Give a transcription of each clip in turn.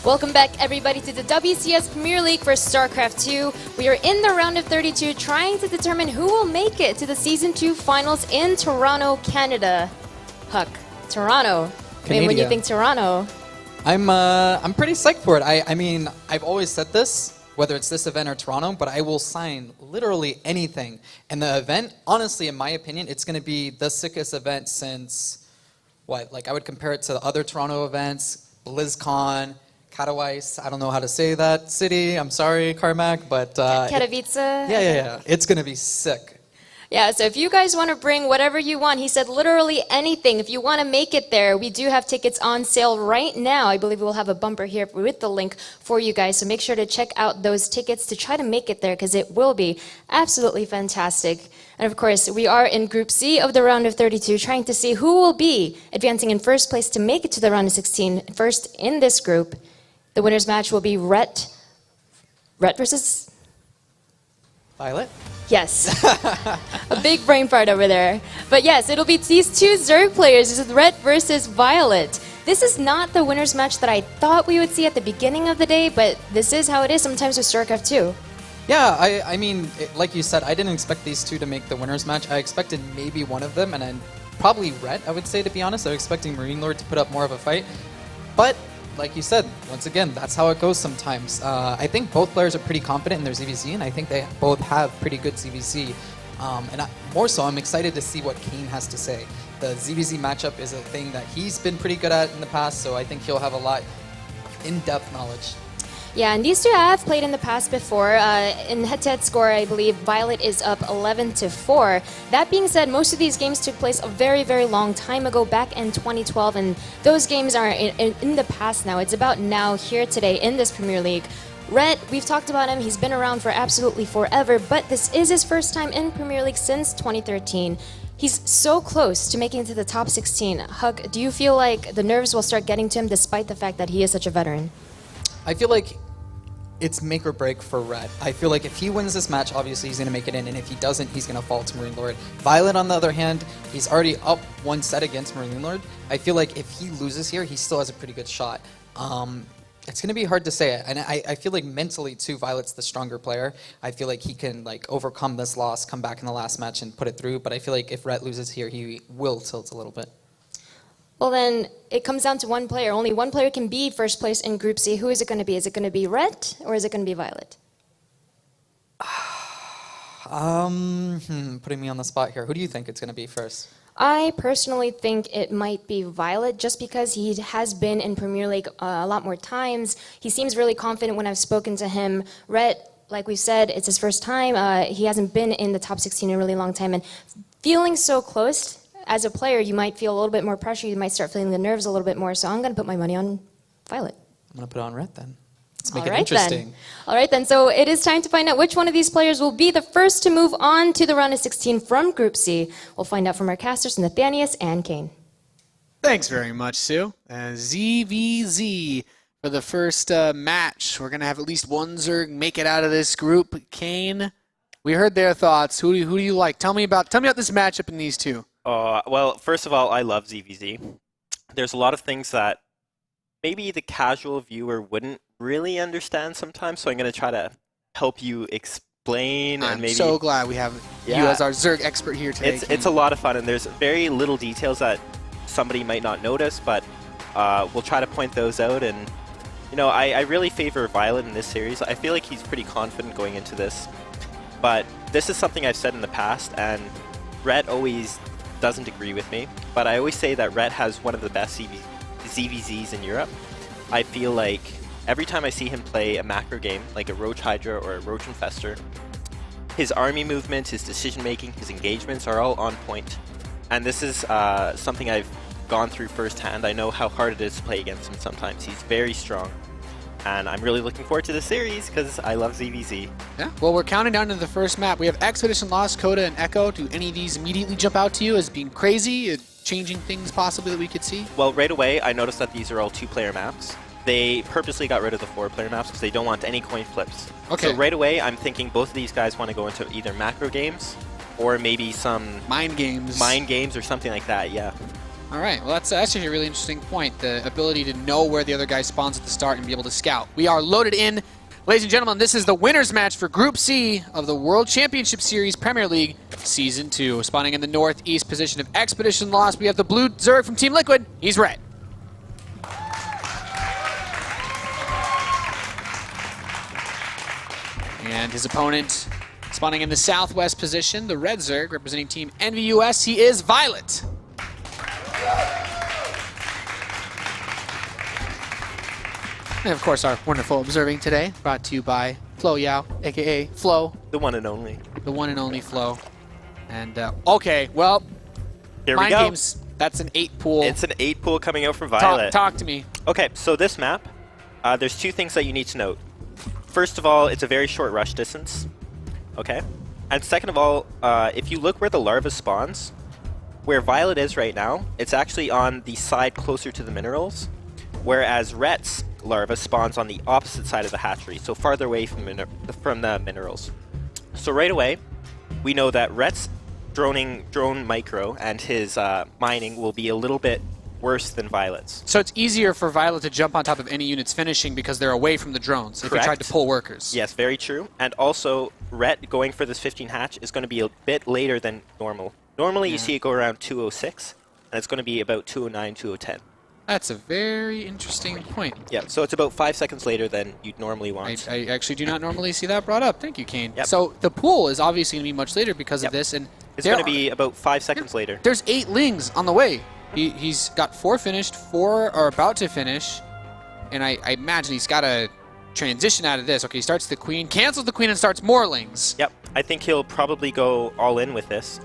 Welcome back, everybody, to the WCS Premier League for StarCraft 2. We are in the round of 32, trying to determine who will make it to the Season 2 finals in Toronto, Canada. Huck, Toronto. I mean, when you think Toronto... I'm pretty psyched for it. I mean, I've always said this, whether it's this event or Toronto, but I will sign literally anything. And the event, honestly, in my opinion, it's going to be the sickest event since, what, like I would compare it to the other Toronto events, BlizzCon, Katowice, I don't know how to say that city, I'm sorry, Carmack, but... Katowice? Yeah. It's going to be sick. Yeah, so if you guys want to bring whatever you want, he said literally anything. If you want to make it there, we do have tickets on sale right now. I believe we'll have a bumper here with the link for you guys. So make sure to check out those tickets to try to make it there because it will be absolutely fantastic. And of course, we are in Group C of the round of 32, trying to see who will be advancing in first place to make it to the round of 16. First in this group, the winner's match will be RET versus... ViOlet? Yes. A big brain fart over there. But yes, it'll be these two Zerg players. This is RET versus ViOlet. This is not the winner's match that I thought we would see at the beginning of the day, but this is how it is sometimes with StarCraft 2. Yeah, I mean, like you said, I didn't expect these two to make the winner's match. I expected maybe one of them, and then probably RET, I would say, to be honest. I was expecting Marine Lord to put up more of a fight. But like you said, once again, that's how it goes sometimes. I think both players are pretty confident in their ZVZ, and I think they both have pretty good ZVZ. More so, I'm excited to see what Kane has to say. The ZVZ matchup is a thing that he's been pretty good at in the past, so I think he'll have a lot of in-depth knowledge. Yeah, and these two have played in the past before. In head-to-head score, I believe ViOlet is up 11-4. That being said, most of these games took place a very, very long time ago, back in 2012, and those games are in the past now. It's about now, here today, in this Premier League. RET, we've talked about him. He's been around for absolutely forever, but this is his first time in Premier League since 2013. He's so close to making it to the top 16. Hug, do you feel like the nerves will start getting to him despite the fact that he is such a veteran? I feel like it's make or break for RET. I feel like if he wins this match, obviously he's going to make it in, and if he doesn't, he's going to fall to Marine Lord. ViOlet, on the other hand, he's already up one set against Marine Lord. I feel like if he loses here, he still has a pretty good shot. It's going to be hard to say it, and I feel like mentally, too, ViOlet's the stronger player. I feel like he can overcome this loss, come back in the last match, and put it through, but I feel like if RET loses here, he will tilt a little bit. Well, then it comes down to one player. Only one player can be first place in Group C. Who is it going to be? Is it going to be RET or is it going to be ViOlet? Putting me on the spot here. Who do you think it's going to be first? I personally think it might be ViOlet just because he has been in Premier League a lot more times. He seems really confident when I've spoken to him. RET, like we said, it's his first time. He hasn't been in the top 16 in a really long time. And feeling so close, as a player, you might feel a little bit more pressure. You might start feeling the nerves a little bit more. So I'm going to put my money on ViOlet. I'm going to put it on RET then. Let's make it interesting. All right, then. So it is time to find out which one of these players will be the first to move on to the round of 16 from Group C. We'll find out from our casters, Nathanius and Kane. Thanks very much, Sue. ZVZ for the first match. We're going to have at least one Zerg make it out of this group. Kane, we heard their thoughts. Who do you like? Tell me about this matchup in these two. Well, first of all, I love ZVZ. There's a lot of things that maybe the casual viewer wouldn't really understand sometimes, so I'm going to try to help you explain. I'm so glad we have you as our Zerg expert here today. It's a lot of fun, and there's very little details that somebody might not notice, but we'll try to point those out. And I really favor ViOlet in this series. I feel like he's pretty confident going into this, but this is something I've said in the past, and RET always doesn't agree with me, but I always say that RET has one of the best ZVZs in Europe. I feel like every time I see him play a macro game, like a Roach Hydra or a Roach Infestor, his army movement, his decision making, his engagements are all on point. And this is something I've gone through firsthand. I know how hard it is to play against him sometimes. He's very strong. And I'm really looking forward to the series because I love ZVZ. Yeah, well, we're counting down to the first map. We have Expedition Lost, Coda, and Echo. Do any of these immediately jump out to you as being crazy, changing things possibly that we could see? Well, right away, I noticed that these are all two-player maps. They purposely got rid of the four-player maps because they don't want any coin flips. Okay. So right away, I'm thinking both of these guys want to go into either macro games or maybe some mind games. Mind games or something like that, yeah. All right, well, that's actually a really interesting point. The ability to know where the other guy spawns at the start and be able to scout. We are loaded in. Ladies and gentlemen, this is the winner's match for Group C of the World Championship Series Premier League Season 2. Spawning in the northeast position of Expedition Lost, we have the blue Zerg from Team Liquid. He's red. And his opponent spawning in the southwest position, the red Zerg representing Team NVUS. He is ViOlet. And of course, our wonderful observing today, brought to you by Flo Yao, aka Flo. The one and only. The one and only Flo. And, okay, well, Here we Mind go. Games, that's an 8 pool. It's an 8 pool coming out from ViOlet. Talk to me. Okay, so this map, there's 2 things that you need to note. First of all, it's a very short rush distance. Okay? And second of all, if you look where the larva spawns, where ViOlet is right now, it's actually on the side closer to the minerals, whereas RET's larva spawns on the opposite side of the hatchery, so farther away from the minerals. So right away, we know that RET's drone micro and his mining will be a little bit worse than ViOlet's. So it's easier for ViOlet to jump on top of any units finishing because they're away from the drones if Correct. you tried to pull workers. Yes, very true. And also, RET going for this 15 hatch is going to be a bit later than normal. Normally, you see it go around 206, and it's going to be about 209, 210. That's a very interesting point. Yeah, so it's about 5 seconds later than you'd normally want. I actually do not normally see that brought up. Thank you, Kane. Yep. So the pool is obviously going to be much later because of this, and It's going to be about 5 seconds later. There's 8 lings on the way. He's got 4 finished, 4 are about to finish, and I imagine he's got to transition out of this. Okay, he starts the queen, cancels the queen, and starts more lings. Yep, I think he'll probably go all in with this.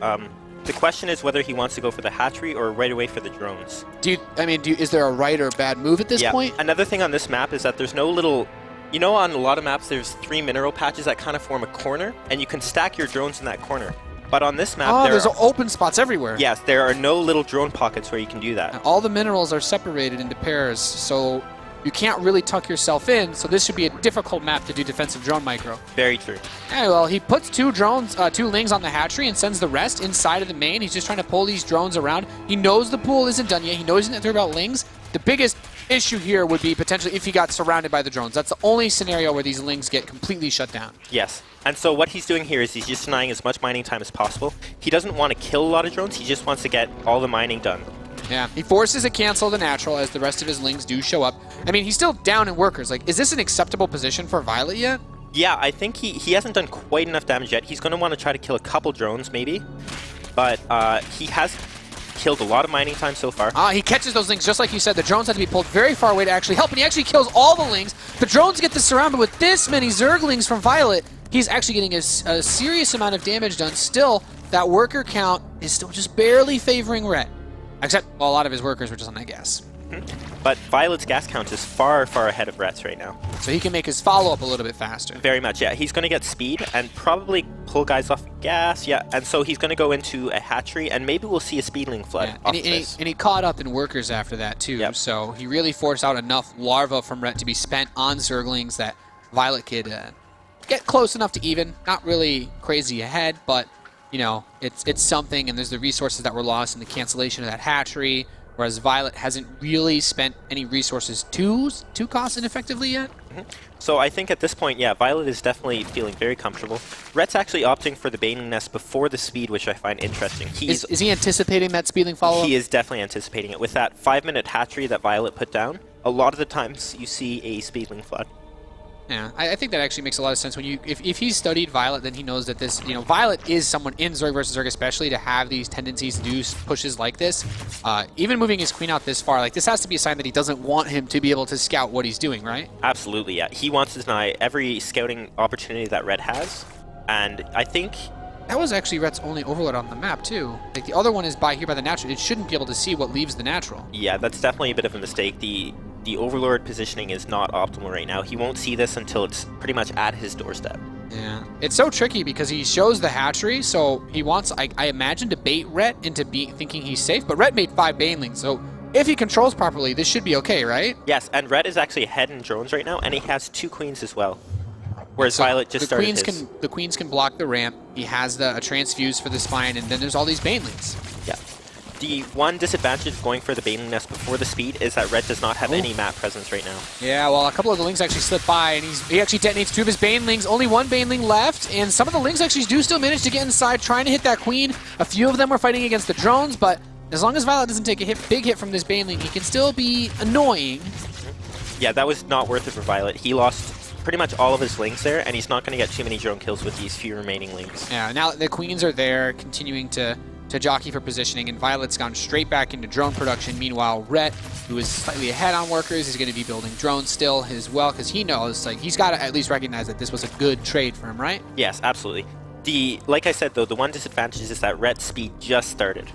The question is whether he wants to go for the hatchery or right away for the drones. Is there a right or bad move at this point? Another thing on this map is that there's no little... You know, on a lot of maps, there's 3 mineral patches that kind of form a corner, and you can stack your drones in that corner. But on this map, there's open spots everywhere. Yes, there are no little drone pockets where you can do that. And all the minerals are separated into pairs, so you can't really tuck yourself in, so this should be a difficult map to do defensive drone micro. Very true. Yeah, well, he puts 2 lings on the hatchery and sends the rest inside of the main. He's just trying to pull these drones around. He knows the pool isn't done yet. He knows he's going to throw out lings. The biggest issue here would be potentially if he got surrounded by the drones. That's the only scenario where these lings get completely shut down. Yes. And so what he's doing here is he's just denying as much mining time as possible. He doesn't want to kill a lot of drones. He just wants to get all the mining done. Yeah, he forces a cancel the natural as the rest of his lings do show up. I mean, he's still down in workers. Like, is this an acceptable position for ViOlet yet? Yeah, I think he hasn't done quite enough damage yet. He's going to want to try to kill a couple drones, maybe. But he has killed a lot of mining time so far. He catches those lings, just like you said. The drones have to be pulled very far away to actually help, and he actually kills all the lings. The drones get surrounded with this many Zerglings from ViOlet. He's actually getting a serious amount of damage done. Still, that worker count is still just barely favoring RET. Except, well, a lot of his workers were just on that gas. But ViOlet's gas count is far, far ahead of RET's right now. So he can make his follow-up a little bit faster. Very much, yeah. He's going to get speed and probably pull guys off gas, yeah. And so he's going to go into a hatchery, and maybe we'll see a speedling flood off this. And he caught up in workers after that, too. Yep. So he really forced out enough larvae from RET to be spent on Zerglings that ViOlet could get close enough to even. Not really crazy ahead, but, you know, it's something, and there's the resources that were lost in the cancellation of that hatchery, whereas ViOlet hasn't really spent any resources too cost effectively yet. So I think at this point, yeah, ViOlet is definitely feeling very comfortable. RET's actually opting for the Baning Nest before the speed, which I find interesting. Is he anticipating that speedling follow-up? He is definitely anticipating it. With that 5-minute hatchery that ViOlet put down, a lot of the times you see a speedling flood. Yeah, I think that actually makes a lot of sense. When if he's studied ViOlet, then he knows that this, ViOlet is someone in Zerg versus Zerg especially to have these tendencies to do pushes like this. Even moving his queen out this far, like this has to be a sign that he doesn't want him to be able to scout what he's doing, right? Absolutely, yeah. He wants to deny every scouting opportunity that RET has, and I think... That was actually RET's only overload on the map, too. Like, the other one is by here by the natural. It shouldn't be able to see what leaves the natural. Yeah, that's definitely a bit of a mistake. The Overlord positioning is not optimal right now. He won't see this until it's pretty much at his doorstep. Yeah. It's so tricky because he shows the hatchery, so he wants, I imagine, to bait RET into thinking he's safe, but RET made 5 banelings, so if he controls properly, this should be okay, right? Yes, and RET is actually ahead in drones right now, and he has 2 queens as well. Whereas ViOlet just started his. The queens can block the ramp. He has a transfuse for the spine, and then there's all these banelings. Yeah. The one disadvantage of going for the Baneling Nest before the speed is that Red does not have any map presence right now. Yeah, well, a couple of the Lings actually slip by, and he actually detonates 2 of his Banelings. Only 1 Baneling left, and some of the Lings actually do still manage to get inside, trying to hit that Queen. A few of them were fighting against the drones, but as long as ViOlet doesn't take a big hit from this Baneling, he can still be annoying. Yeah, that was not worth it for ViOlet. He lost pretty much all of his Lings there, and he's not going to get too many drone kills with these few remaining Lings. Yeah, now the Queens are there, continuing to jockey for positioning, and ViOlet's gone straight back into drone production. Meanwhile, RET, who is slightly ahead on workers, is going to be building drones still as well, because he knows, like, he's got to at least recognize that this was a good trade for him, right? Yes, absolutely. Like I said, though, the one disadvantage is that RET's speed just started.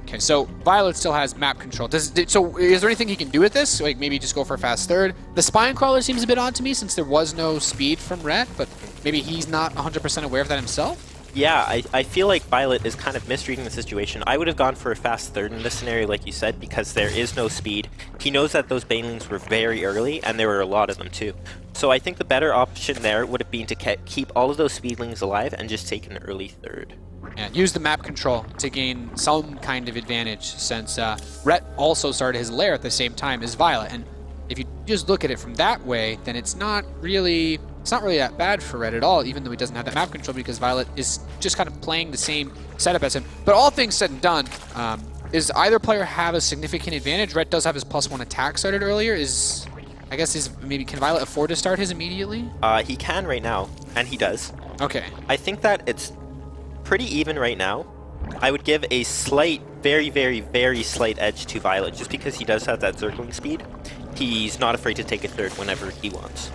Okay, so ViOlet still has map control. So is there anything he can do with this? Like maybe just go for a fast third? The Spine Crawler seems a bit odd to me since there was no speed from RET, but maybe he's not 100% aware of that himself? Yeah, I feel like ViOlet is kind of misreading the situation. I would have gone for a fast third in this scenario, like you said, because there is no speed. He knows that those Banelings were very early, and there were a lot of them too. So I think the better option there would have been to keep all of those Speedlings alive and just take an early third. Yeah, use the map control to gain some kind of advantage, since RET also started his lair at the same time as ViOlet. And if you just look at it from that way, then it's not really that bad for RET at all, even though he doesn't have that map control, because ViOlet is just kind of playing the same setup as him. But all things said and done, is either player have a significant advantage? RET does have his +1 attack started earlier. Maybe can ViOlet afford to start his immediately? He can right now, and he does. Okay. I think that it's pretty even right now. I would give a slight, very, very, very slight edge to ViOlet, just because he does have that Zergling speed. He's not afraid to take a third whenever he wants.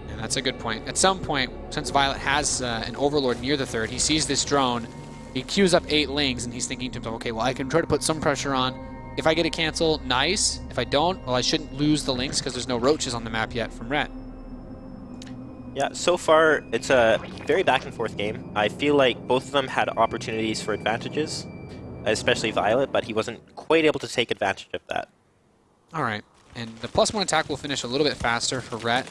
Yeah, that's a good point. At some point, since ViOlet has an Overlord near the third, he sees this drone, he queues up 8 Lings, and he's thinking to himself, okay, well, I can try to put some pressure on. If I get a cancel, nice. If I don't, well, I shouldn't lose the Lings because there's no roaches on the map yet from RET. Yeah, so far, it's a very back-and-forth game. I feel like both of them had opportunities for advantages, especially ViOlet, but he wasn't quite able to take advantage of that. All right, and the +1 attack will finish a little bit faster for RET.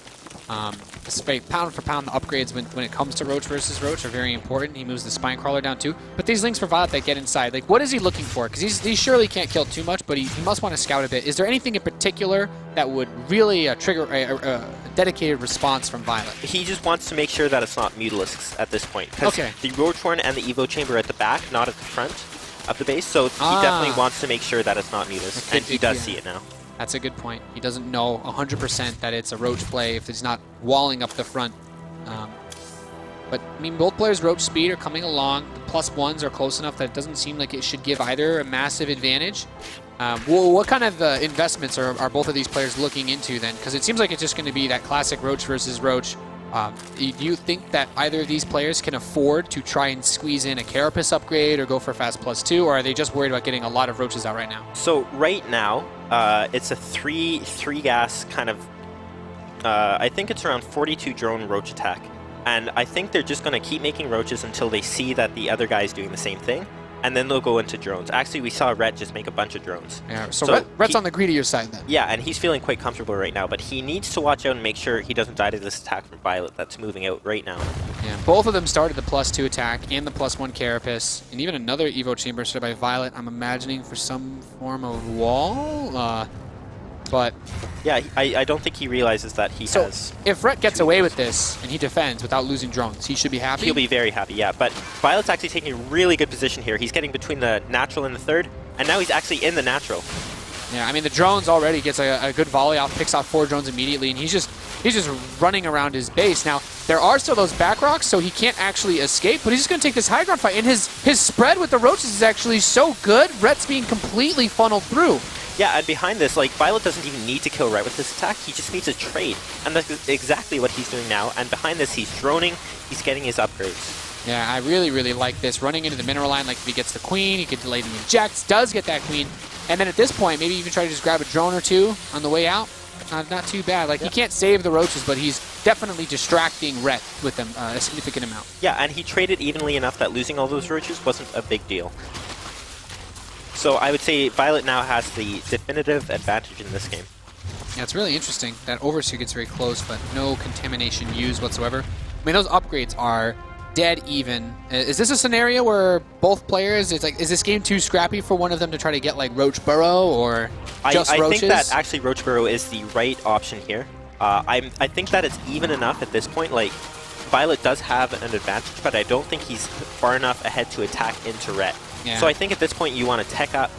Pound for pound, the upgrades when it comes to Roach versus Roach are very important. He moves the Spine Crawler down too. But these Lings for ViOlet that get inside, like, what is he looking for? Because he surely can't kill too much, but he must want to scout a bit. Is there anything in particular that would really trigger a dedicated response from ViOlet? He just wants to make sure that it's not Mutalisks at this point. Because the Roach Horn and the Evo Chamber are at the back, not at the front of the base, so he definitely wants to make sure that it's not Mutalisk, and he does see it now. That's a good point. He doesn't know 100% that it's a Roach play if it's not walling up the front. But, I mean, both players' Roach speed are coming along. The +1s are close enough that it doesn't seem like it should give either a massive advantage. What kind of investments are both of these players looking into then? Because it seems like it's just going to be that classic Roach versus Roach. Do you think that either of these players can afford to try and squeeze in a Carapace upgrade or go for fast +2, or are they just worried about getting a lot of Roaches out right now? So right now, it's a three gas kind of, I think it's around 42 drone Roach attack. And I think they're just going to keep making Roaches until they see that the other guy's doing the same thing. And then they'll go into drones. Actually, we saw RET just make a bunch of drones. Yeah, so RET's on the greedier side then. Yeah, and he's feeling quite comfortable right now, but he needs to watch out and make sure he doesn't die to this attack from ViOlet that's moving out right now. Yeah, both of them started the +2 attack and the +1 Carapace, and even another Evo Chamber started by ViOlet, I'm imagining for some form of wall. But yeah, I don't think he realizes that he has... if RET gets away with this and he defends without losing drones, he should be happy? He'll be very happy, yeah. But ViOlet's actually taking a really good position here. He's getting between the natural and the third, and now he's actually in the natural. Yeah, I mean, the drones already gets a good volley off, picks off 4 drones immediately, and he's just running around his base. Now, there are still those back rocks, so he can't actually escape, but he's just going to take this high ground fight, and his spread with the Roaches is actually so good, RET's being completely funneled through. Yeah, and behind this, like, ViOlet doesn't even need to kill RET with this attack, he just needs a trade. And that's exactly what he's doing now, and behind this, he's droning, he's getting his upgrades. Yeah, I really, really like this. Running into the mineral line, like if he gets the queen, he could delay the injects, does get that queen, and then at this point, maybe even try to just grab a drone or 2 on the way out. Not too bad. Like, he can't save the Roaches, but he's definitely distracting RET with them a significant amount. Yeah, and he traded evenly enough that losing all those Roaches wasn't a big deal. So I would say ViOlet now has the definitive advantage in this game. Yeah, it's really interesting. That Overseer gets very close, but no contamination used whatsoever. I mean, those upgrades are dead even. Is this a scenario where both players, it's like, is this game too scrappy for one of them to try to get like Roach Burrow or just I Roaches? think that actually Roach Burrow is the right option here. I think that it's even enough at this point. Like, ViOlet does have an advantage, but I don't think he's far enough ahead to attack into RET. Yeah. So I think at this point you want to tech up,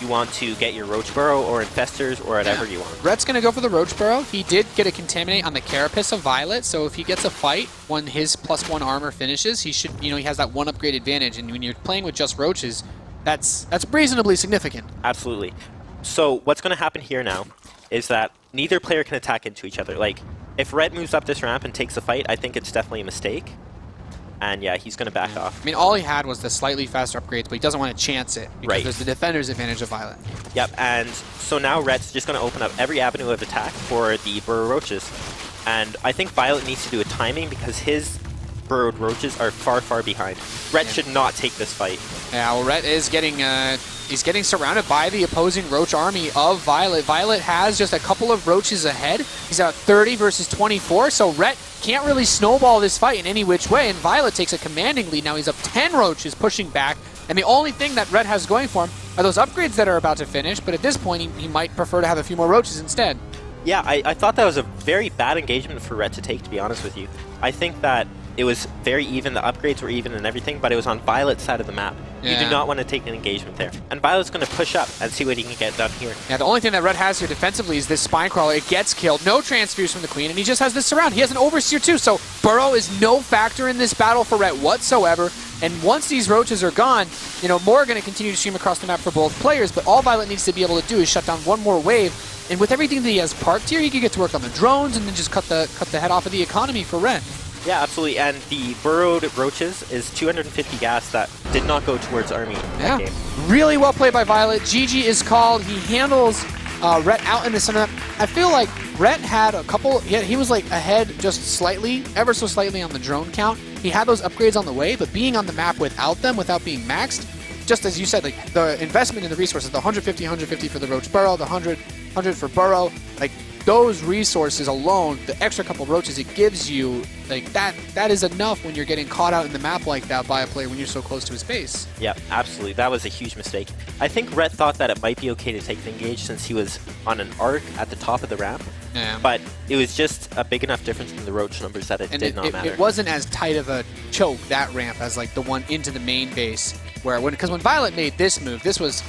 you want to get your Roach Burrow or Infestors or whatever you want. Ret's going to go for the Roach Burrow. He did get a Contaminate on the Carapace of ViOlet, so if he gets a fight when his +1 armor finishes, he should, he has that 1 upgrade advantage, and when you're playing with just Roaches, that's reasonably significant. Absolutely. So what's going to happen here now is that neither player can attack into each other. Like, if Red moves up this ramp and takes a fight, I think it's definitely a mistake. And yeah, he's going to back off. I mean, all he had was the slightly faster upgrades, but he doesn't want to chance it because there's the defender's advantage of ViOlet. Yep, and so now Red's just going to open up every avenue of attack for the Burrow Roaches. And I think ViOlet needs to do a timing because his Burrowed Roaches are far, far behind. Red should not take this fight. Yeah, well, Ret is getting he's getting surrounded by the opposing Roach army of ViOlet. ViOlet has just a couple of Roaches ahead. He's at 30 versus 24, so Ret can't really snowball this fight in any which way, and ViOlet takes a commanding lead. Now he's up 10 Roaches pushing back, and the only thing that Ret has going for him are those upgrades that are about to finish, but at this point he might prefer to have a few more Roaches instead. Yeah, I thought that was a very bad engagement for Ret to take, to be honest with you. I think that it was very even, the upgrades were even and everything, but it was on ViOlet's side of the map. Yeah. You do not want to take an engagement there. And ViOlet's going to push up and see what he can get done here. Yeah, the only thing that Red has here defensively is this Spine Crawler. It gets killed. No transfuse from the Queen, and he just has this surround. He has an Overseer too, so Burrow is no factor in this battle for Red whatsoever. And once these Roaches are gone, more are going to continue to stream across the map for both players, but all ViOlet needs to be able to do is shut down one more wave. And with everything that he has parked here, he can get to work on the drones and then just cut the head off of the economy for Red. Yeah, absolutely. And the Burrowed Roaches is 250 gas that did not go towards Army in that game. Really well played by ViOlet. GG is called. He handles Ret out in the center. I feel like Ret had a couple, he was like ahead just slightly, ever so slightly on the drone count. He had those upgrades on the way, but being on the map without them, without being maxed, just as you said, like the investment in the resources, the 150 for the Roach Burrow, the 100 for Burrow, like those resources alone, the extra couple Roaches it gives you, like that is enough when you're getting caught out in the map like that by a player when you're so close to his base. Yeah, absolutely. That was a huge mistake. I think Ret thought that it might be okay to take the engage since he was on an arc at the top of the ramp. Yeah. But it was just a big enough difference in the Roach numbers that it did not matter. It wasn't as tight of a choke, that ramp, as like the one into the main base. Because when ViOlet made this move, this was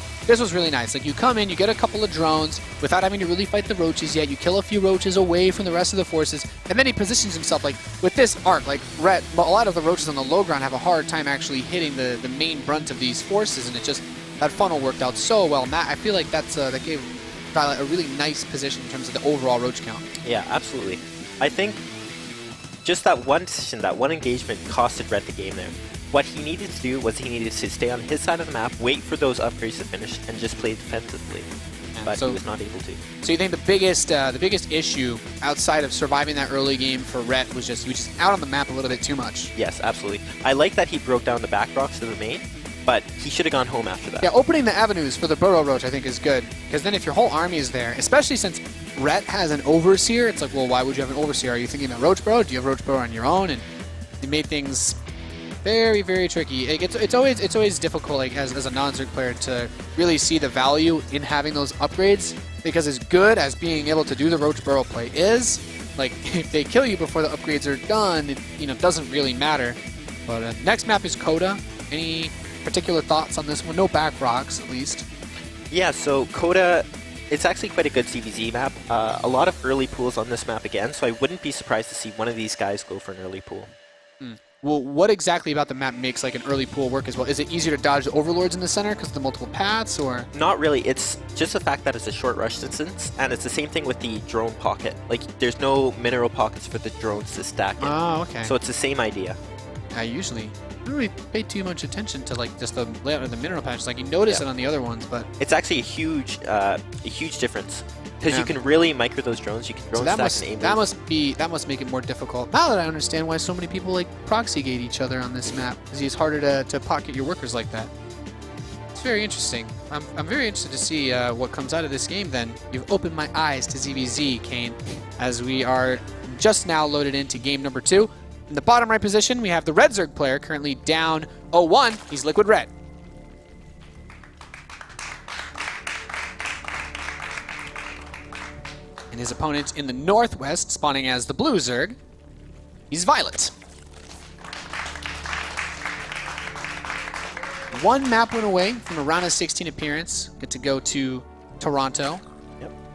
really nice. Like you come in, you get a couple of drones without having to really fight the Roaches yet. You kill a few Roaches away from the rest of the forces, and then he positions himself like with this arc. Like Ret, a lot of the Roaches on the low ground have a hard time actually hitting the main brunt of these forces, and that funnel worked out so well. And I feel like that gave ViOlet a really nice position in terms of the overall Roach count. Yeah, absolutely. I think just that one decision, that one engagement costed Ret the game there. What he needed to do was he needed to stay on his side of the map, wait for those upgrades to finish, and just play defensively. But he was not able to. So you think the biggest issue outside of surviving that early game for Ret was he was just out on the map a little bit too much? Yes, absolutely. I like that he broke down the back rocks to the main, but he should have gone home after that. Yeah, opening the avenues for the Burrow Roach I think is good, because then if your whole army is there, especially since Ret has an Overseer, it's like, well, why would you have an Overseer? Are you thinking about Roach Burrow? Do you have Roach Burrow on your own? And it made things very, very tricky. It's always difficult, like as a non-Zerg player, to really see the value in having those upgrades, because as good as being able to do the Roach Burrow play is, like if they kill you before the upgrades are done, it doesn't really matter. But next map is Coda. Any particular thoughts on this one? No back rocks, at least. Yeah, so Coda, it's actually quite a good CVZ map. A lot of early pools on this map again, so I wouldn't be surprised to see one of these guys go for an early pool. Well, what exactly about the map makes like an early pool work as well? Is it easier to dodge the overlords in the center because of the multiple paths, or? Not really. It's just the fact that it's a short rush distance, and it's the same thing with the drone pocket. Like, there's no mineral pockets for the drones to stack in. Oh, okay. So it's the same idea. I usually don't really pay too much attention to like just the layout of the mineral patches. Like you notice it on the other ones, but it's actually a huge difference. Because you can really micro those drones, you can drone stack and aim. That must make it more difficult. Now that I understand why so many people like proxy gate each other on this map, because it's harder to pocket your workers like that. It's very interesting. I'm very interested to see what comes out of this game. Then you've opened my eyes to ZVZ, Kane, as we are just now loaded into game number 2. In the bottom right position, we have the Red Zerg player currently down 0-1. He's Liquid Red. And his opponent in the northwest, spawning as the Blue Zerg, he's ViOlet. One map win away from a round of 16 appearance. Get to go to Toronto,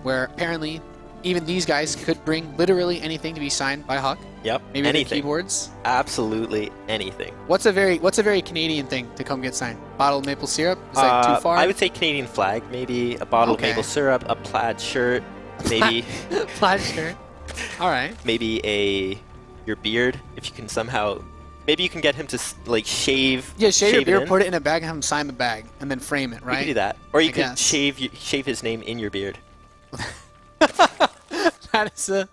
where apparently even these guys could bring literally anything to be signed by Huck. Yep. Maybe anything. their keyboards. Absolutely anything. What's a very Canadian thing to come get signed? Bottle of maple syrup? Is that too far? I would say Canadian flag, maybe a bottle of maple syrup, a plaid shirt, maybe plaid shirt. All right. Maybe your beard, if you can somehow. Maybe you can get him to like shave. Yeah, shave your beard, in. put it in a bag, and have him sign the bag, and then frame it. Right. You could do that, or you I could guess. shave his name in your beard. That is a.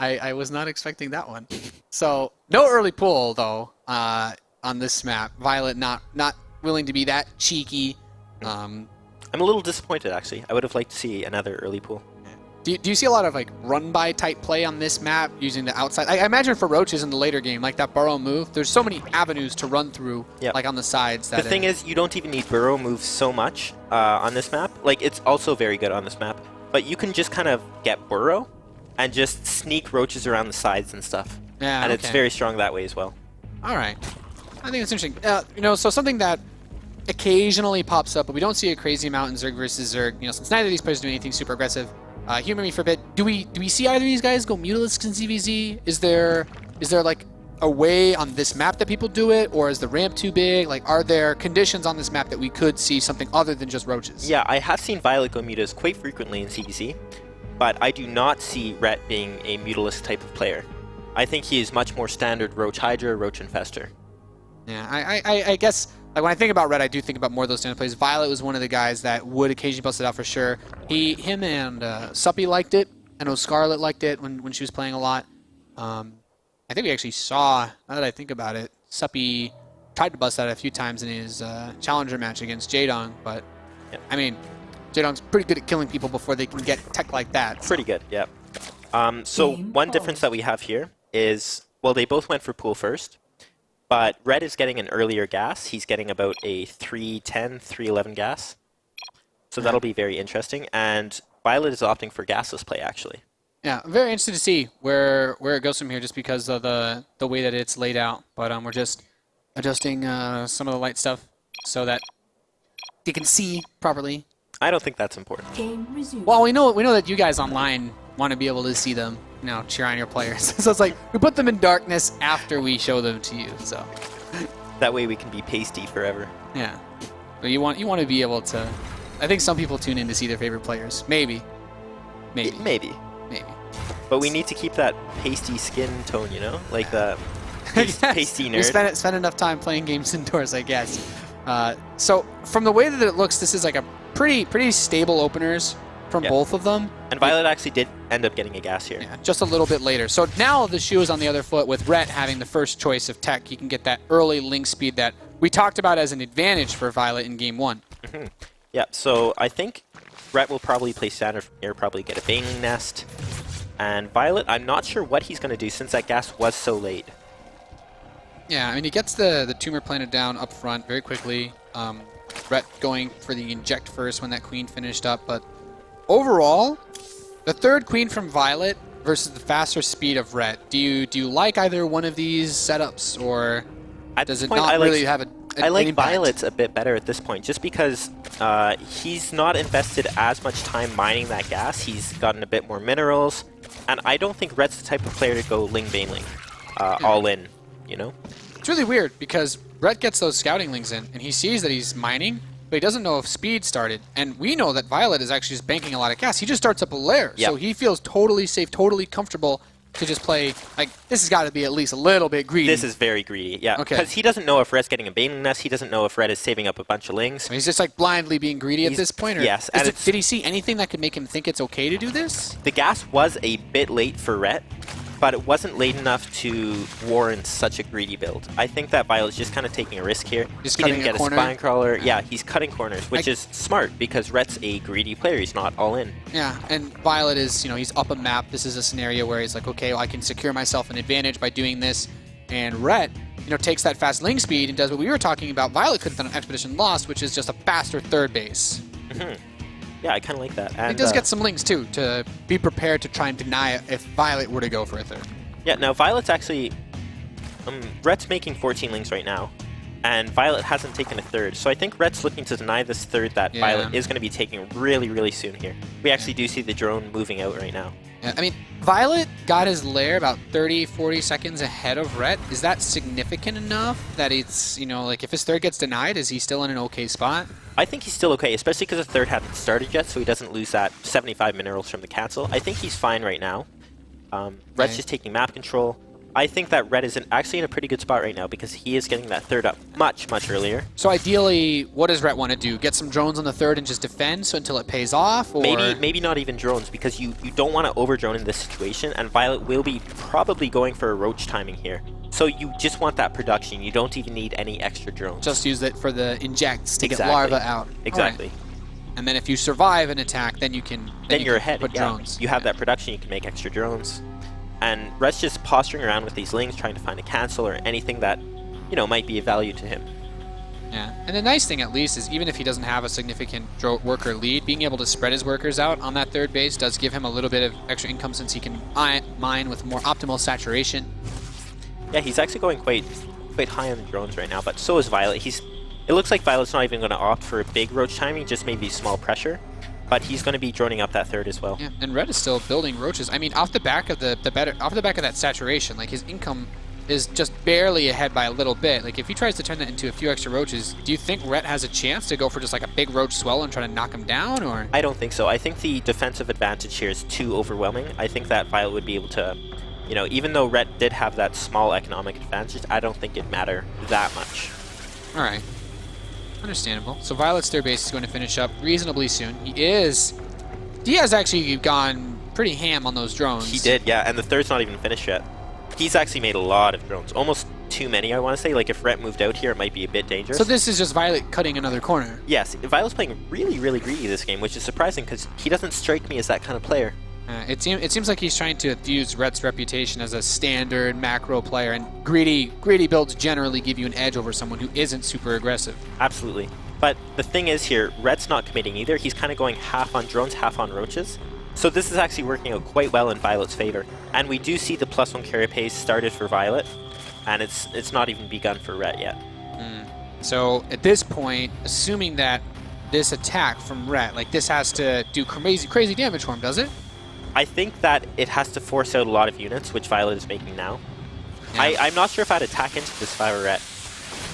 I was not expecting that one. So no early pull though on this map. ViOlet not willing to be that cheeky. I'm a little disappointed actually. I would have liked to see another early pull. Do you see a lot of like run-by type play on this map using the outside? I imagine for roaches in the later game, like that burrow move, there's so many avenues to run through, like on the sides. The thing is, you don't even need burrow moves so much on this map. Like, it's also very good on this map, but you can just kind of get burrow and just sneak roaches around the sides and stuff. Yeah, and it's very strong that way as well. All right. I think it's interesting. So something that occasionally pops up, but we don't see a crazy amount in Zerg versus Zerg, since neither of these players do anything super aggressive. Humor me for a bit. Do we see either of these guys go Mutalisks in ZVZ? Is there like a way on this map that people do it, or is the ramp too big? Like, are there conditions on this map that we could see something other than just roaches? Yeah, I have seen ViOlet go Mutas quite frequently in CBC, but I do not see RET being a Mutalisk type of player. I think he is much more standard Roach Hydra, Roach Infester. Yeah, I guess like when I think about Red, I do think about more of those standard plays. ViOlet was one of the guys that would occasionally bust it out for sure. Him and Suppy liked it. I know Scarlet liked it when she was playing a lot. I think we actually saw, now that I think about it, Suppy tried to bust that a few times in his challenger match against Jaedong, but I mean, Jaedong's pretty good at killing people before they can get tech like that. Pretty good, yeah. So one difference that we have here is, well, they both went for pool first. But Red is getting an earlier gas. He's getting about a 310, 311 gas. So that'll be very interesting. And ViOlet is opting for gasless play, actually. Yeah, I'm very interested to see where it goes from here, just because of the way that it's laid out. But we're just adjusting some of the light stuff so that you can see properly. I don't think that's important. Game resumed. Well, we know that you guys online want to be able to see them, cheer on your players. So it's like we put them in darkness after we show them to you. So that way we can be pasty forever. Yeah, but you want to be able to. I think some people tune in to see their favorite players. Maybe. But we need to keep that pasty skin tone, like the pasty nerd. We spend enough time playing games indoors, I guess. So from the way that it looks, this is like a pretty stable openers from both of them. And ViOlet actually did end up getting a gas here. Yeah, just a little bit later. So now the shoe is on the other foot with Rhett having the first choice of tech. He can get that early link speed that we talked about as an advantage for ViOlet in Game 1. Mm-hmm. Yeah, so I think Rhett will probably play standard from here, probably get a Baneling Nest. And ViOlet, I'm not sure what he's going to do since that gas was so late. Yeah, I mean, he gets the tumor planted down up front very quickly. Rhett going for the inject first when that queen finished up, but overall, the third queen from ViOlet versus the faster speed of Rhett. Do you like either one of these setups, or does it not really have I like impact? ViOlet's a bit better at this point, just because he's not invested as much time mining that gas. He's gotten a bit more minerals, and I don't think Rhett's the type of player to go Ling Baneling all in, It's really weird because Rhett gets those scouting links in, and he sees that he's mining, but he doesn't know if speed started. And we know that ViOlet is actually just banking a lot of gas. He just starts up a lair, so he feels totally safe, totally comfortable to just play. Like, this has got to be at least a little bit greedy. This is very greedy, yeah. Because he doesn't know if Rhett's getting a Baneling Nest. He doesn't know if Rhett is saving up a bunch of lings. So he's just like blindly being greedy at this point? Or yes. Did he see anything that could make him think it's okay to do this? The gas was a bit late for Rhett, but it wasn't late enough to warrant such a greedy build. I think that ViOlet's just kind of taking a risk here. Just he didn't get a corner? spine crawler. Yeah, he's cutting corners, which is smart because Rhett's a greedy player. He's not all in. Yeah, and ViOlet is, he's up a map. This is a scenario where he's like, okay, well, I can secure myself an advantage by doing this. and RET, takes that fast link speed and does what we were talking about. ViOlet could have done an Expedition Lost, which is just a faster third base. Yeah, I kind of like that. And it does get some links too to be prepared to try and deny it if ViOlet were to go for a third. Yeah, now ViOlet's actually RET's making 14 links right now, and ViOlet hasn't taken a third. So I think RET's looking to deny this third that ViOlet is going to be taking really, really soon here. We actually do see the drone moving out right now. Yeah, I mean, ViOlet got his lair about 30, 40 seconds ahead of RET. Is that significant enough that it's, like if his third gets denied, is he still in an okay spot? I think he's still okay, especially because the third hadn't started yet, so he doesn't lose that 75 minerals from the cancel. I think he's fine right now. RET's just taking map control. I think that RET is actually in a pretty good spot right now because he is getting that third up much, much earlier. So ideally, what does RET want to do? Get some drones on the third and just defend until it pays off? Or? Maybe not even drones, because you don't want to over-drone in this situation, and ViOlet will be probably going for a roach timing here. So you just want that production. You don't even need any extra drones. Just use it for the injects to get larva out. Exactly. Right. And then if you survive an attack, then you can then you're ahead. Put drones. You have that production, you can make extra drones. And RET's just posturing around with these links, trying to find a cancel or anything that, might be of value to him. Yeah, and the nice thing at least is even if he doesn't have a significant worker lead, being able to spread his workers out on that third base does give him a little bit of extra income since he can mine with more optimal saturation. Yeah, he's actually going quite high on the drones right now, but so is ViOlet. It looks like ViOlet's not even going to opt for a big roach timing, just maybe small pressure. But he's going to be droning up that third as well. Yeah, and RET is still building roaches. I mean, off the back of that saturation, like his income is just barely ahead by a little bit. Like if he tries to turn that into a few extra roaches, do you think RET has a chance to go for just like a big roach swell and try to knock him down, or? I don't think so. I think the defensive advantage here is too overwhelming. I think that ViOlet would be able to, even though RET did have that small economic advantage, I don't think it'd matter that much. All right. Understandable. So ViOlet's third base is going to finish up reasonably soon. He has actually gone pretty ham on those drones. He did, yeah, and the third's not even finished yet. He's actually made a lot of drones. Almost too many, I want to say. Like, if RET moved out here, it might be a bit dangerous. So this is just ViOlet cutting another corner. Yes, ViOlet's playing really, really greedy this game, which is surprising because he doesn't strike me as that kind of player. It seems like he's trying to use RET's reputation as a standard macro player, and greedy builds generally give you an edge over someone who isn't super aggressive. Absolutely. But the thing is here, RET's not committing either. He's kind of going half on drones, half on roaches. So this is actually working out quite well in ViOlet's favor. And we do see the +1 carapace started for ViOlet, and it's not even begun for RET yet. So at this point, assuming that this attack from RET, like this has to do crazy damage for him, does it? I think that it has to force out a lot of units, which ViOlet is making now. Yeah. I'm not sure if I'd attack into this if I were RET.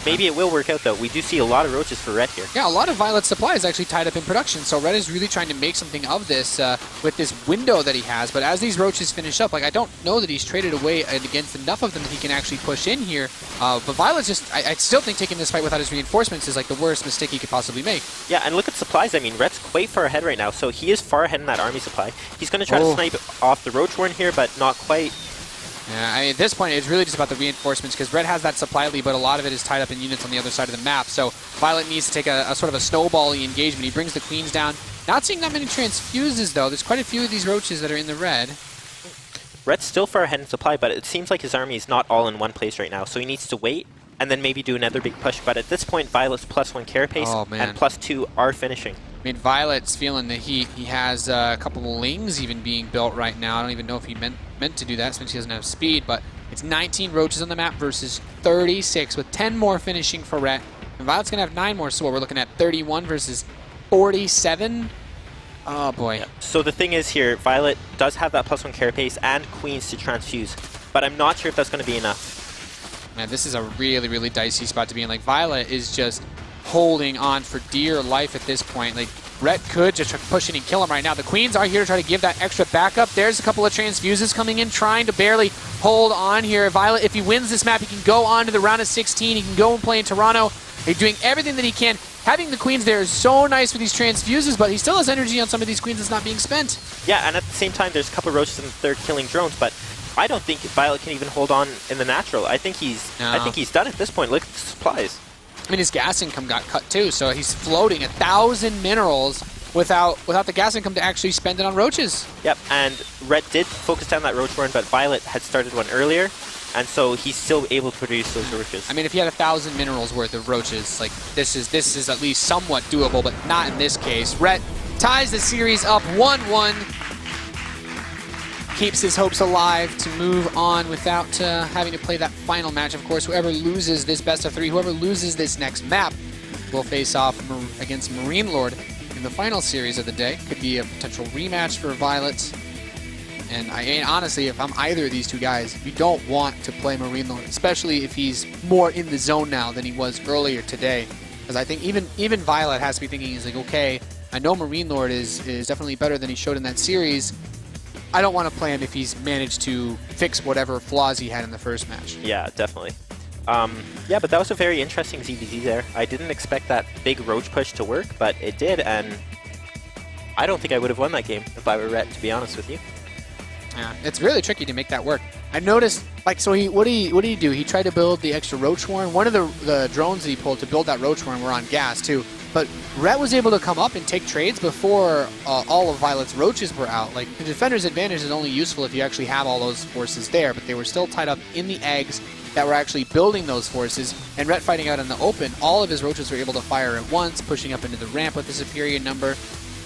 Maybe it will work out, though. We do see a lot of roaches for RET here. Yeah, a lot of ViOlet's supply is actually tied up in production, so RET is really trying to make something of this with this window that he has. But as these roaches finish up, like I don't know that he's traded away against enough of them that he can actually push in here. But ViOlet's just, I still think taking this fight without his reinforcements is like the worst mistake he could possibly make. Yeah, and look at supplies. I mean, RET's quite far ahead right now, so he is far ahead in that army supply. He's going to try to snipe off the roach warren here, but not quite. Yeah, I mean, at this point, it's really just about the reinforcements because RET has that supply lead, but a lot of it is tied up in units on the other side of the map. So ViOlet needs to take a sort of a snowball-y engagement. He brings the queens down. Not seeing that many transfuses, though. There's quite a few of these roaches that are in the red. RET's still far ahead in supply, but it seems like his army is not all in one place right now, so he needs to wait and then maybe do another big push. But at this point, ViOlet's +1 carapace and +2 are finishing. I mean, ViOlet's feeling the heat. He has a couple of lings even being built right now. I don't even know if he meant to do that since he doesn't have speed, but it's 19 roaches on the map versus 36 with 10 more finishing for RET. And ViOlet's going to have 9 more, so we're looking at 31 versus 47. Oh, boy. Yeah. So the thing is here, ViOlet does have that +1 carapace and queens to transfuse, but I'm not sure if that's going to be enough. Man, this is a really, really dicey spot to be in. Like, ViOlet is just holding on for dear life at this point. Like, RET could just push in and kill him right now. The queens are here to try to give that extra backup. There's a couple of transfuses coming in, trying to barely hold on here. ViOlet, if he wins this map, he can go on to the round of 16. He can go and play in Toronto. He's doing everything that he can. Having the queens there is so nice for these transfuses, but he still has energy on some of these queens that's not being spent. Yeah, and at the same time, there's a couple of roaches in the third killing drones, but I don't think ViOlet can even hold on in the natural. I think he's done at this point. Look at the supplies. I mean, his gas income got cut too, so he's floating 1,000 minerals without the gas income to actually spend it on roaches. Yep, and RET did focus down that roach warren, but ViOlet had started one earlier. and so he's still able to produce those roaches. I mean, if he had 1,000 minerals worth of roaches, like this is at least somewhat doable, but not in this case. RET ties the series up 1-1. Keeps his hopes alive to move on without having to play that final match. Of course, whoever loses this best of 3, whoever loses this next map, will face off against Marine Lord in the final series of the day. Could be a potential rematch for ViOlet. And honestly, if I'm either of these two guys, you don't want to play Marine Lord, especially if he's more in the zone now than he was earlier today. Because I think even ViOlet has to be thinking, he's like, okay, I know Marine Lord is definitely better than he showed in that series. I don't want to play him if he's managed to fix whatever flaws he had in the first match. Yeah, definitely. Yeah, but that was a very interesting ZVZ there. I didn't expect that big roach push to work, but it did, and I don't think I would have won that game if I were RET, to be honest with you. Yeah, it's really tricky to make that work. I noticed, like, so what did he do? He tried to build the extra roach swarm. One of the drones that he pulled to build that roach swarm were on gas too. But RET was able to come up and take trades before all of ViOlet's roaches were out. Like, the defender's advantage is only useful if you actually have all those forces there, but they were still tied up in the eggs that were actually building those forces. And RET fighting out in the open, all of his roaches were able to fire at once, pushing up into the ramp with a superior number.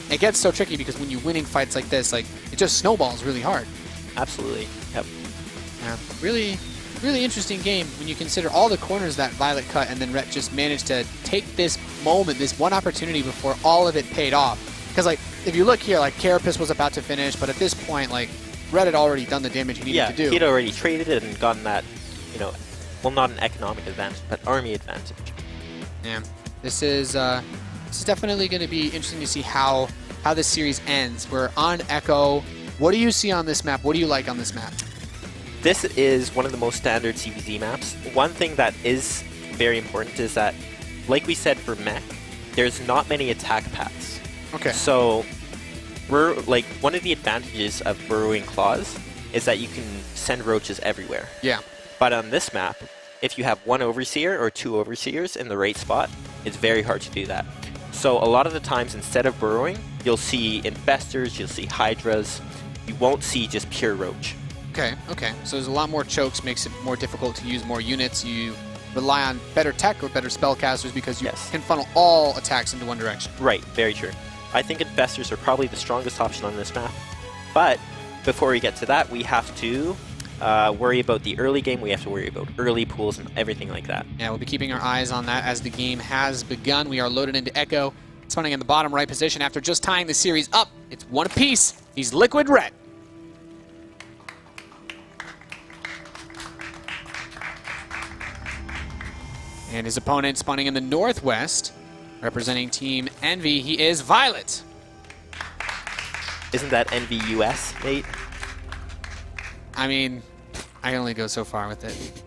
It gets so tricky because when you're winning fights like this, like, it just snowballs really hard. Absolutely. Yep. Yeah, really interesting game when you consider all the corners that ViOlet cut, and then RET just managed to take this moment, this one opportunity before all of it paid off. Because, like, if you look here, like, Carapace was about to finish, but at this point, like, RET had already done the damage he needed to do. Yeah, he'd already traded it and gotten that, you know, well, not an economic advantage, but army advantage. Yeah, this is definitely going to be interesting to see how this series ends. We're on Echo. What do you see on this map? What do you like on this map? This is one of the most standard CVZ maps. One thing that is very important is that, like we said for mech, there's not many attack paths. Okay. So, like, one of the advantages of burrowing claws is that you can send roaches everywhere. Yeah. But on this map, if you have one overseer or two overseers in the right spot, it's very hard to do that. So a lot of the times, instead of burrowing, you'll see infestors, you'll see hydras. You won't see just pure roach. Okay. So there's a lot more chokes, makes it more difficult to use more units. You rely on better tech or better spellcasters because you can funnel all attacks into one direction. Right, very true. I think infestors are probably the strongest option on this map. But before we get to that, we have to worry about the early game. We have to worry about early pools and everything like that. Yeah, we'll be keeping our eyes on that as the game has begun. We are loaded into Echo. Spawning in the bottom right position after just tying the series up. It's one apiece. He's Liquid RET. And his opponent spawning in the northwest, representing Team Envy, he is ViOlet. Isn't that Envy US, mate? I mean, I can only go so far with it.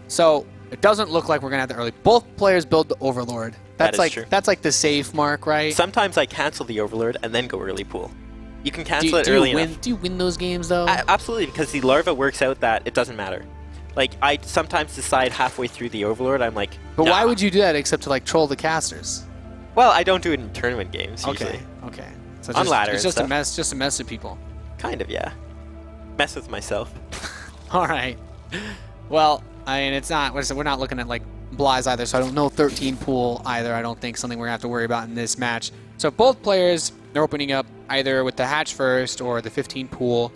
So, it doesn't look like we're going to have the early. Both players build the Overlord. That's true. That's like the safe mark, right? Sometimes I cancel the Overlord and then go early pool. You can cancel it early enough. Do you win those games, though? Absolutely, because the larva works out that it doesn't matter. Like, I sometimes decide halfway through the Overlord, I'm like, But nah. why would you do that except to, like, troll the casters? Well, I don't do it in tournament games, usually. Okay. So On ladder it's and just a mess with people. Kind of, yeah. Mess with myself. All right. Well, I mean, it's not. We're not looking at like Bly's either, so I don't know 13 pool either. I don't think something we're gonna have to worry about in this match. So both players, they're opening up either with the hatch first or the 15 pool.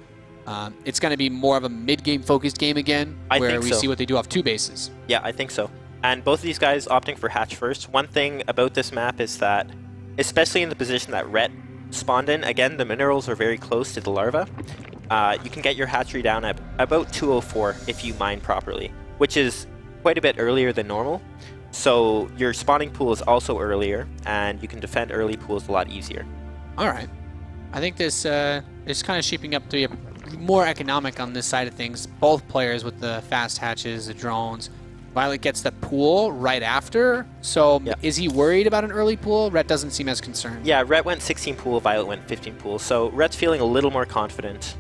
It's gonna be more of a mid-game focused game again, where we see what they do off two bases. Yeah, I think so. And both of these guys opting for hatch first. One thing about this map is that, especially in the position that RET spawned in, again, the minerals are very close to the larva. You can get your hatchery down at about 204 if you mine properly, which is quite a bit earlier than normal. So your spawning pool is also earlier, and you can defend early pools a lot easier. All right. I think this is kind of shaping up to be more economic on this side of things. Both players with the fast hatches, the drones. ViOlet gets the pool right after. So is he worried about an early pool? RET doesn't seem as concerned. Yeah, RET went 16 pool, ViOlet went 15 pool. So RET's feeling a little more confident,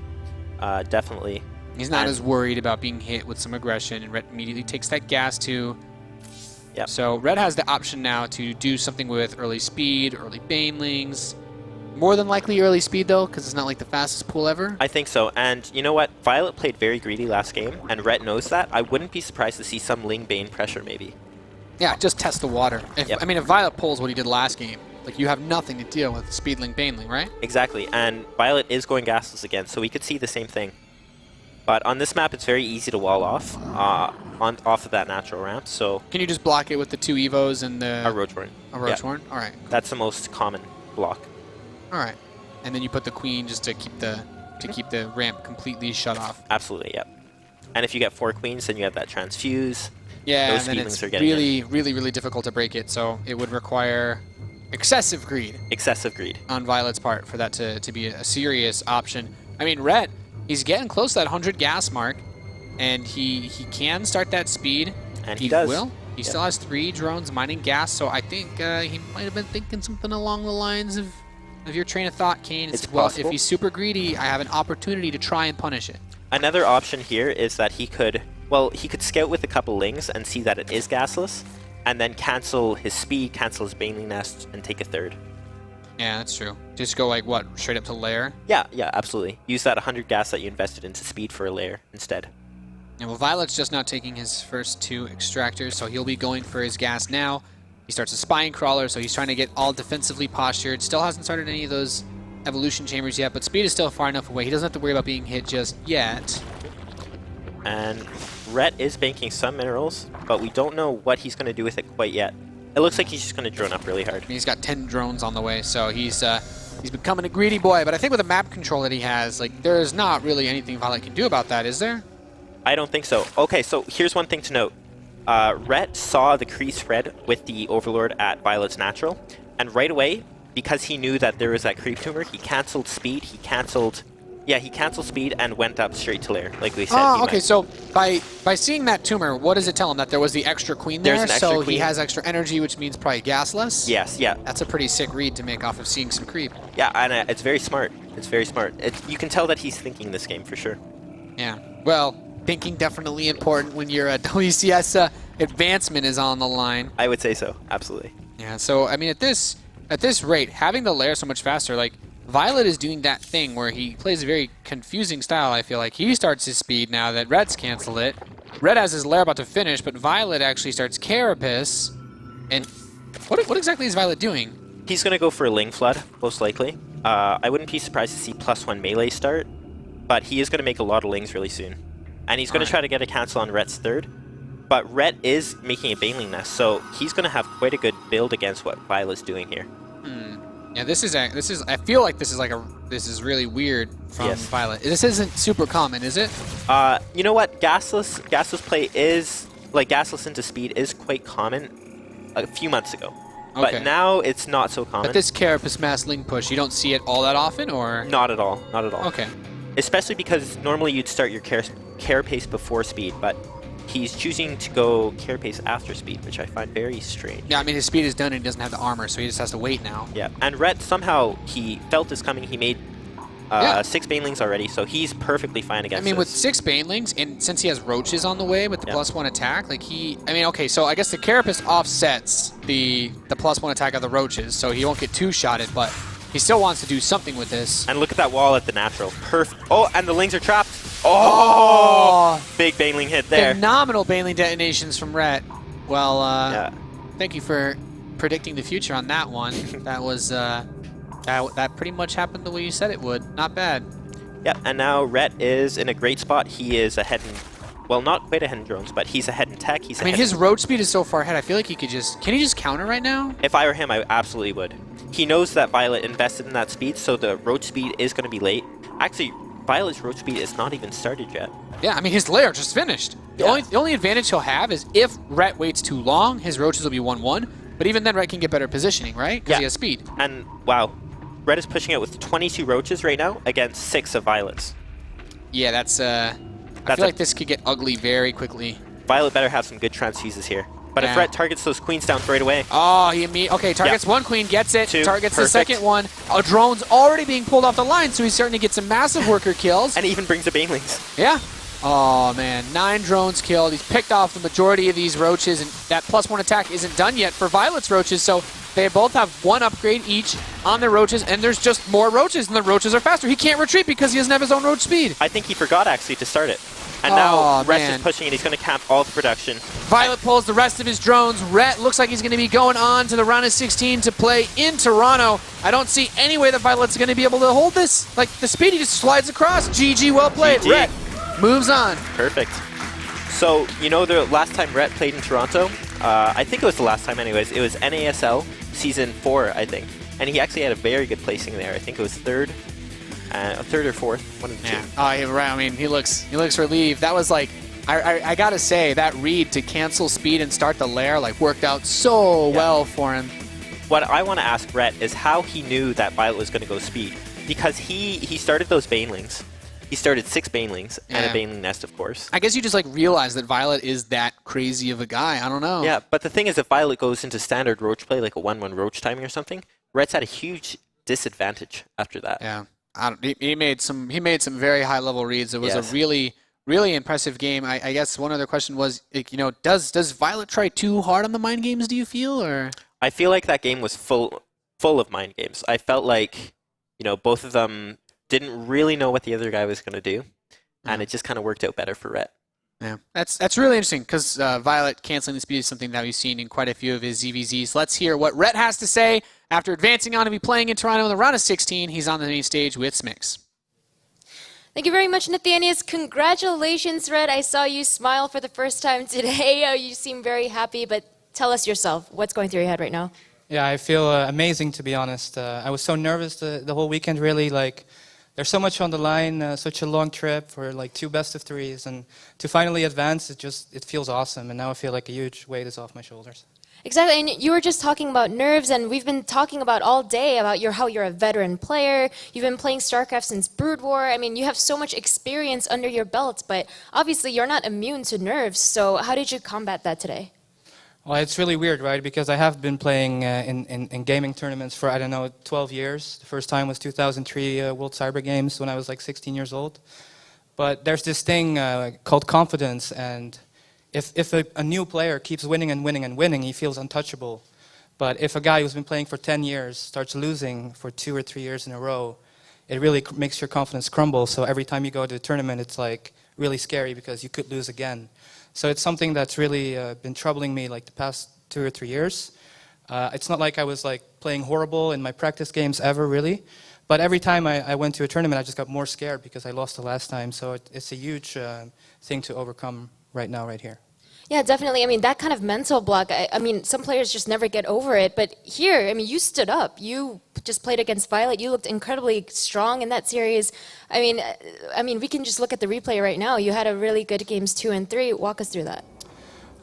definitely. He's not as worried about being hit with some aggression, and RET immediately takes that gas too. Yep. So RET has the option now to do something with early speed, early banelings. More than likely early speed, though, because it's not like the fastest pool ever. I think so. And you know what? ViOlet played very greedy last game, and RET knows that. I wouldn't be surprised to see some Ling Bane pressure, maybe. Yeah, just test the water. Yep. I mean, if ViOlet pulls what he did last game, like you have nothing to deal with Speedling, Baneling, right? Exactly. And ViOlet is going gasless again, so we could see the same thing. But on this map, it's very easy to wall off off of that natural ramp. So Can you just block it with the 2 Evos and the... a Roachhorn. A Roachhorn? All right. That's the most common block. All right. And then you put the Queen just to keep the ramp completely shut off. Absolutely, yep. And if you get 4 queens, then you have that transfuse. Yeah, Those and then Speedlings it's are getting really, really, really difficult to break it. So it would require excessive greed Excessive greed. on ViOlet's part for that to be a serious option. I mean, RET, he's getting close to that 100 gas mark, and he can start that speed. And he does. Will. He still has 3 drones mining gas, so I think he might have been thinking something along the lines of your train of thought, Kane. It's well, possible. if he's super greedy, I have an opportunity to try and punish it. Another option here is that he could scout with a couple Lings and see that it is gasless, and then cancel his speed, cancel his Baneling Nest, and take a 3rd. Yeah, that's true. Just go like, what, straight up to lair? Yeah, absolutely. Use that 100 gas that you invested into speed for a lair instead. Yeah, well, ViOlet's just now taking his first 2 extractors, so he'll be going for his gas now. He starts a spine crawler, so he's trying to get all defensively postured. Still hasn't started any of those evolution chambers yet, but speed is still far enough away. He doesn't have to worry about being hit just yet. And RET is banking some minerals, but we don't know what he's going to do with it quite yet. It looks like he's just going to drone up really hard. I mean, he's got 10 drones on the way, so he's becoming a greedy boy. But I think with the map control that he has, like, there's not really anything ViOlet can do about that, is there? I don't think so. Okay, so here's one thing to note. RET saw the crease spread with the Overlord at ViOlet's natural, and right away, because he knew that there was that creep tumor, he canceled speed, he canceled speed and went up straight to lair, like we said. Oh, okay, so by seeing that tumor, what does it tell him? That there was the extra queen there, There's an extra so queen. he has extra energy, which means probably gasless? Yes, yeah. That's a pretty sick read to make off of seeing some creep. Yeah, and it's very smart. It's very smart. You can tell that he's thinking this game for sure. Yeah, well, thinking definitely important when your WCS advancement is on the line. I would say so, absolutely. Yeah, so I mean, at this rate, having the lair so much faster, like ViOlet is doing that thing where he plays a very confusing style. I feel like he starts his speed now that RET's canceled it. RET has his lair about to finish, but ViOlet actually starts Carapace. And what exactly is ViOlet doing? He's going to go for a Ling Flood, most likely. I wouldn't be surprised to see +1 melee start, but he is going to make a lot of Lings really soon. And he's going to try to get a cancel on RET's 3rd. But RET is making a Baneling Nest, so he's going to have quite a good build against what ViOlet's doing here. Yeah, this is. I feel like this is really weird from ViOlet. This isn't super common, is it? You know what? Gasless play is, like, gasless into speed is quite common a few months ago. Okay. But now it's not so common. But this Carapace Mass Ling push, you don't see it all that often, or? Not at all. Not at all. Okay. Especially because normally you'd start your Carapace before speed, but he's choosing to go Carapace after speed, which I find very strange. Yeah, I mean, his speed is done and he doesn't have the armor, so he just has to wait now. Yeah, and RET somehow, he felt this coming. He made 6 Banelings already, so he's perfectly fine against I mean, with this. 6 Banelings, and since he has Roaches on the way with the +1 attack, like okay, so I guess the Carapace offsets the +1 attack of the Roaches, so he won't get 2-shotted, but he still wants to do something with this. And look at that wall at the natural. Perfect. Oh, and the Lings are trapped. Oh! Big Baneling hit there. Phenomenal Baneling detonations from RET. Well, Yeah. thank you for predicting the future on that one. That was, that pretty much happened the way you said it would. Not bad. Yeah, and now RET is in a great spot. He is ahead in, well, not quite ahead in drones, but he's ahead in tech. He's I mean, ahead his roach speed is so far ahead, I feel like he could just... Can he just counter right now? If I were him, I absolutely would. He knows that ViOlet invested in that speed, so the roach speed is going to be late. Actually, ViOlet's roach speed is not even started yet. Yeah, I mean, his lair just finished. The only advantage he'll have is if RET waits too long, his roaches will be 1-1. But even then, RET can get better positioning, right? Because he has speed. And, wow, RET is pushing out with 22 roaches right now against 6 of ViOlet's. Yeah, that's I feel like this could get ugly very quickly. ViOlet better have some good transfuses here. But if RET targets those queens down right away... Oh, okay, targets one queen, gets it, 2, targets perfect. the second one. A drone's already being pulled off the line, so he's starting to get some massive worker kills. And even brings the Banelings. Yeah, Oh, man. 9 drones killed. He's picked off the majority of these roaches, and that +1 attack isn't done yet for Violet's roaches, so they both have 1 upgrade each on their roaches, and there's just more roaches, and the roaches are faster. He can't retreat because he doesn't have his own roach speed. I think he forgot, actually, to start it. And now Ret man. is pushing it. He's going to cap all the production. Violet pulls the rest of his drones. Ret looks like he's going to be going on to the round of 16 to play in Toronto. I don't see any way that Violet's going to be able to hold this. Like, the speed, he just slides across. GG, well played. GG. Ret moves on. Perfect. So, you know, the last time Ret played in Toronto, I think it was the last time anyways, it was NASL Season 4, I think. And he actually had a very good placing there. I think it was third or fourth, one of the two. Oh, yeah, right. I mean, he looks relieved. That was like, I gotta say, that read to cancel speed and start the lair like worked out so well for him. What I want to ask Ret is how he knew that Violet was going to go speed, because he started those banelings. He started 6 banelings and a baneling nest, of course. I guess you just like realize that Violet is that crazy of a guy. I don't know. Yeah, but the thing is, if Violet goes into standard roach play, like a 1-1 roach timing or something, Ret's at a huge disadvantage after that. Yeah. He made some very high level reads. It was a really impressive game. I guess one other question was, you know, does Violet try too hard on the mind games, do you feel, or? I feel like that game was full of mind games. I felt like, you know, both of them didn't really know what the other guy was going to do, and it just kind of worked out better for Ret. Yeah, that's really interesting, because Violet canceling the speed is something that we've seen in quite a few of his ZVZs. Let's hear what Ret has to say after advancing on to be playing in Toronto in the round of 16. He's on the main stage with Smix. Thank you very much, Nathanias. Congratulations, Red. I saw you smile for the first time today. You seem very happy, but tell us yourself, what's going through your head right now? Yeah, I feel amazing, to be honest. I was so nervous the whole weekend, really. Like, there's so much on the line, such a long trip for like 2 best of 3s, and to finally advance, it feels awesome. And now I feel like a huge weight is off my shoulders. Exactly, and you were just talking about nerves, and we've been talking about all day about how you're a veteran player. You've been playing StarCraft since Brood War. I mean, you have so much experience under your belt, but obviously you're not immune to nerves. So how did you combat that today? Well, it's really weird, right? Because I have been playing in gaming tournaments for, 12 years. The first time was 2003 World Cyber Games when I was like 16 years old. But there's this thing called confidence, and if a new player keeps winning and winning and winning, he feels untouchable. But if a guy who's been playing for 10 years starts losing for 2 or 3 years in a row, it really makes your confidence crumble. So every time you go to the tournament, it's like really scary because you could lose again. So it's something that's really been troubling me like the past 2 or 3 years. It's not like I was like playing horrible in my practice games ever, really. But every time I went to a tournament, I just got more scared because I lost the last time. So it's a huge thing to overcome right now, right here. Yeah, definitely. I mean, that kind of mental block, I mean, some players just never get over it. But here, I mean, you stood up. You just played against ViOlet. You looked incredibly strong in that series. I mean, we can just look at the replay right now. You had a really good games 2 and 3. Walk us through that.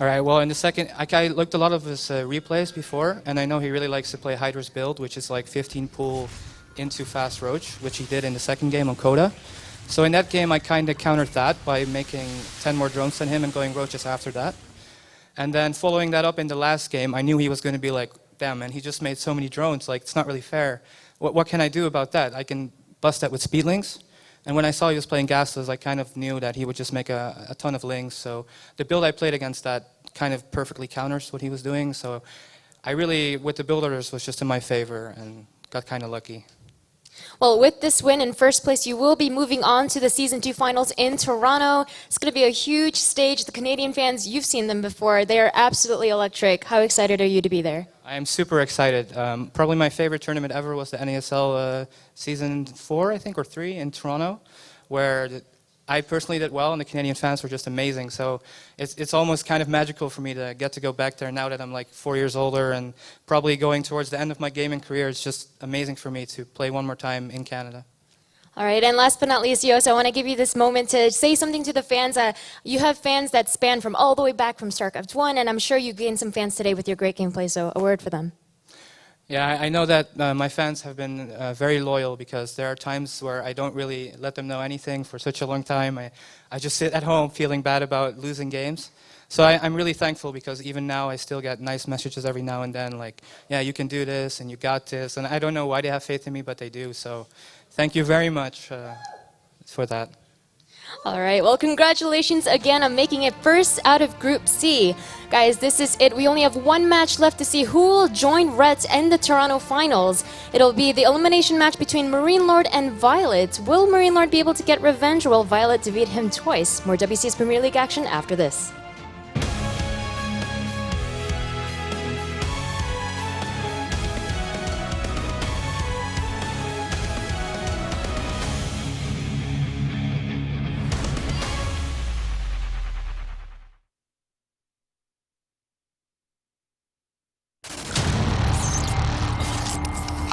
All right, well, in the second, I looked a lot of his replays before, and I know he really likes to play Hydra's build, which is like 15 pull into fast roach, which he did in the second game on Coda. So in that game, I kind of countered that by making 10 more drones than him and going roaches after that. And then following that up in the last game, I knew he was going to be like, damn, man, he just made so many drones. Like, it's not really fair. What can I do about that? I can bust that with speed links. And when I saw he was playing gasless, I kind of knew that he would just make a ton of links. So the build I played against that kind of perfectly counters what he was doing. So I really, with the build orders, was just in my favor and got kind of lucky. Well, with this win in first place, you will be moving on to the Season 2 finals in Toronto. It's going to be a huge stage. The Canadian fans, you've seen them before. They are absolutely electric. How excited are you to be there? I am super excited. Probably my favorite tournament ever was the NASL Season 4, I think, or 3 in Toronto, where I personally did well, and the Canadian fans were just amazing. So it's almost kind of magical for me to get to go back there now that I'm like 4 years older and probably going towards the end of my gaming career. It's just amazing for me to play one more time in Canada. All right, and last but not least, Yos, I want to give you this moment to say something to the fans. You have fans that span from all the way back from StarCraft 1, and I'm sure you gained some fans today with your great gameplay, so a word for them. Yeah, I know that my fans have been very loyal because there are times where I don't really let them know anything for such a long time. I just sit at home feeling bad about losing games. So I'm really thankful because even now I still get nice messages every now and then like, yeah, you can do this and you got this. And I don't know why they have faith in me, but they do. So thank you very much for that. All right, well, congratulations again on making it first out of Group C. Guys, this is it. We only have one match left to see who will join RET in the Toronto finals. It'll be the elimination match between Marine Lord and ViOlet. Will Marine Lord be able to get revenge or will ViOlet defeat him twice? More WCS Premier League action after this.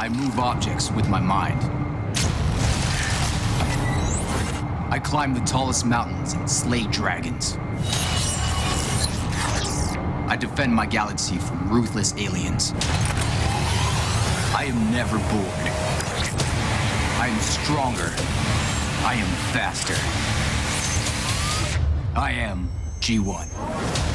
I move objects with my mind. I climb the tallest mountains and slay dragons. I defend my galaxy from ruthless aliens. I am never bored. I am stronger. I am faster. I am G1.